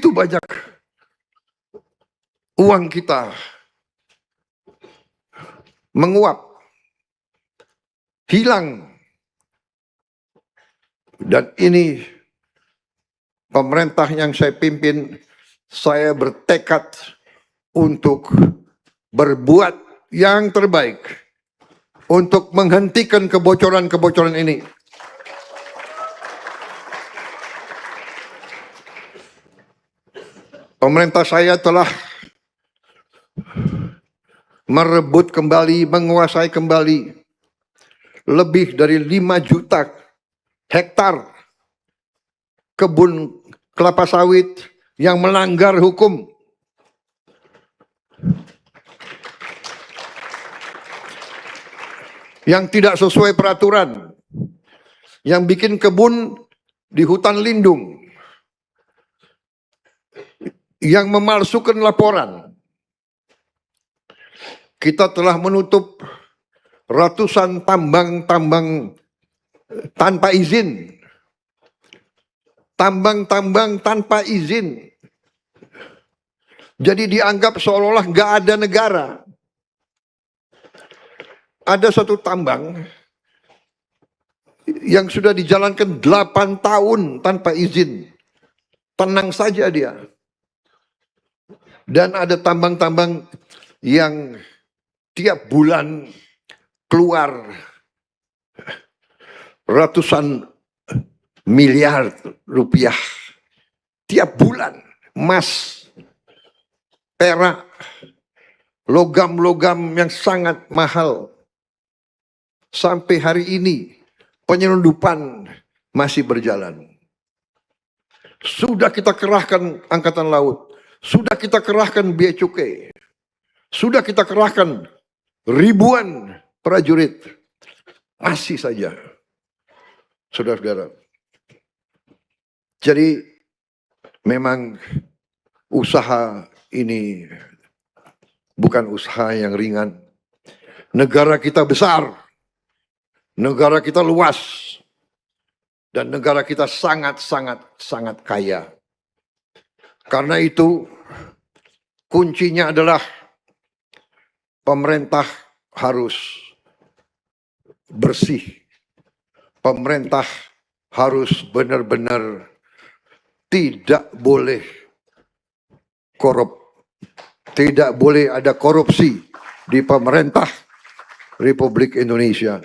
begitu banyak uang kita menguap, hilang. Dan ini pemerintah yang saya pimpin, saya bertekad untuk berbuat yang terbaik untuk menghentikan kebocoran-kebocoran ini. Pemerintah saya telah merebut kembali, menguasai kembali lebih dari 5 juta hektar kebun kelapa sawit yang melanggar hukum. Yang tidak sesuai peraturan. Yang bikin kebun di hutan lindung. Yang memalsukan laporan. Kita telah menutup ratusan tambang-tambang tanpa izin. Tambang-tambang tanpa izin. Jadi dianggap seolah-olah nggak ada negara. Ada satu tambang yang sudah dijalankan 8 tahun tanpa izin. Tenang saja dia. Dan ada tambang-tambang yang tiap bulan keluar ratusan miliar rupiah. Tiap bulan. Emas, perak, logam-logam yang sangat mahal. Sampai hari ini penyelundupan masih berjalan. Sudah kita kerahkan angkatan laut, sudah kita kerahkan bea cukai, sudah kita kerahkan ribuan prajurit, masih saja, saudara-saudara. Jadi memang usaha ini bukan usaha yang ringan. Negara kita besar. Negara kita luas dan negara kita sangat kaya. Karena itu kuncinya adalah pemerintah harus bersih. Pemerintah harus benar-benar tidak boleh korup. Tidak boleh ada korupsi di pemerintah Republik Indonesia.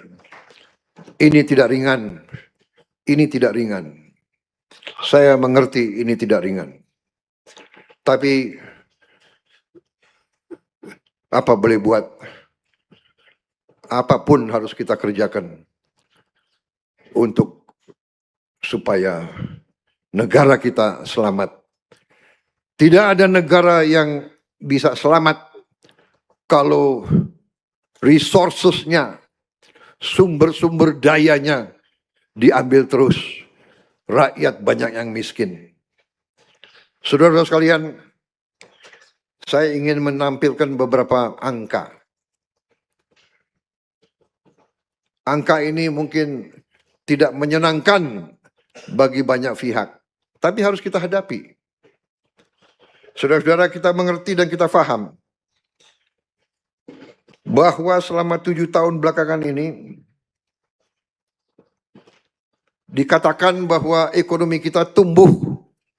Ini tidak ringan. Ini tidak ringan. Saya mengerti ini tidak ringan. Tapi apa boleh buat? Apapun harus kita kerjakan untuk supaya negara kita selamat. Tidak ada negara yang bisa selamat kalau resourcesnya, sumber-sumber dayanya diambil terus. Rakyat banyak yang miskin. Saudara-saudara sekalian, saya ingin menampilkan beberapa angka. Angka ini mungkin tidak menyenangkan bagi banyak pihak, tapi harus kita hadapi. Saudara-saudara, kita mengerti dan kita paham bahwa selama 7 tahun belakangan ini dikatakan bahwa ekonomi kita tumbuh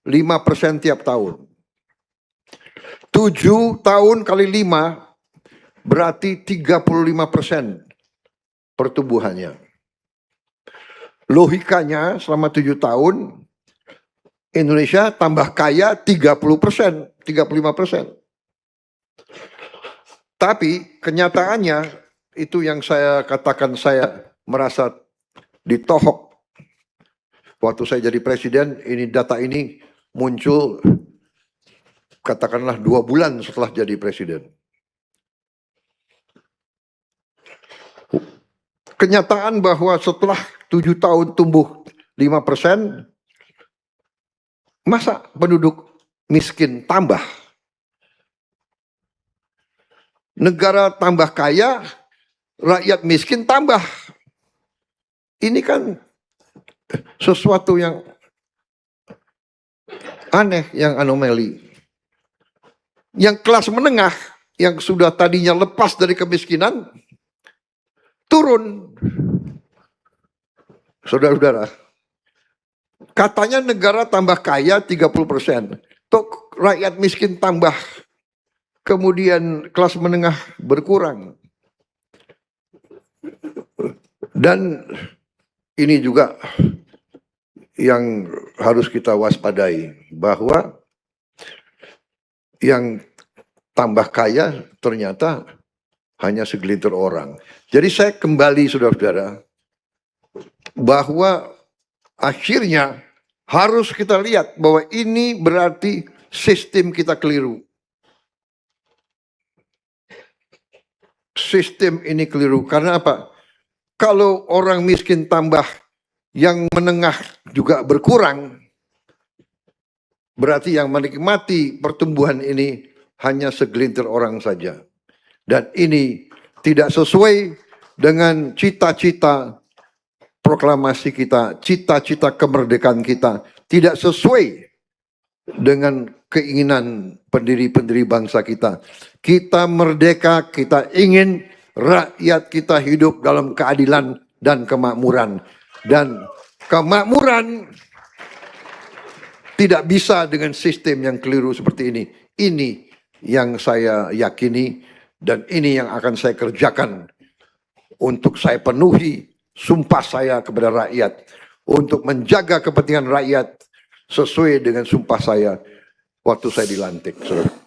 5% tiap tahun. 7 tahun kali 5 berarti 35% pertumbuhannya. Logikanya selama 7 tahun Indonesia tambah kaya 30%, 35%. Tapi kenyataannya itu yang saya katakan, saya merasa ditohok. Waktu saya jadi presiden, ini data ini muncul katakanlah 2 bulan setelah jadi presiden. Kenyataan bahwa setelah 7 tahun tumbuh 5%, masa penduduk miskin tambah? Negara tambah kaya, rakyat miskin tambah. Ini kan sesuatu yang Aneh yang anomali. Yang kelas menengah, yang sudah tadinya lepas dari kemiskinan, turun. Saudara-saudara, katanya negara tambah kaya 30%. Tok rakyat miskin tambah. Kemudian kelas menengah berkurang. Dan ini juga yang harus kita waspadai, bahwa yang tambah kaya ternyata hanya segelintir orang. Jadi saya kembali, saudara-saudara, bahwa akhirnya harus kita lihat bahwa ini berarti sistem kita keliru. Sistem ini keliru. Karena apa? Kalau orang miskin tambah, yang menengah juga berkurang, berarti yang menikmati pertumbuhan ini hanya segelintir orang saja. Dan ini tidak sesuai dengan cita-cita proklamasi kita, cita-cita kemerdekaan kita. Tidak sesuai dengan keinginan pendiri-pendiri bangsa kita. Kita merdeka, kita ingin rakyat kita hidup dalam keadilan dan kemakmuran. Dan kemakmuran tidak bisa dengan sistem yang keliru seperti ini. Ini yang saya yakini dan ini yang akan saya kerjakan untuk saya penuhi sumpah saya kepada rakyat untuk menjaga kepentingan rakyat sesuai dengan sumpah saya waktu saya dilantik. Saudara.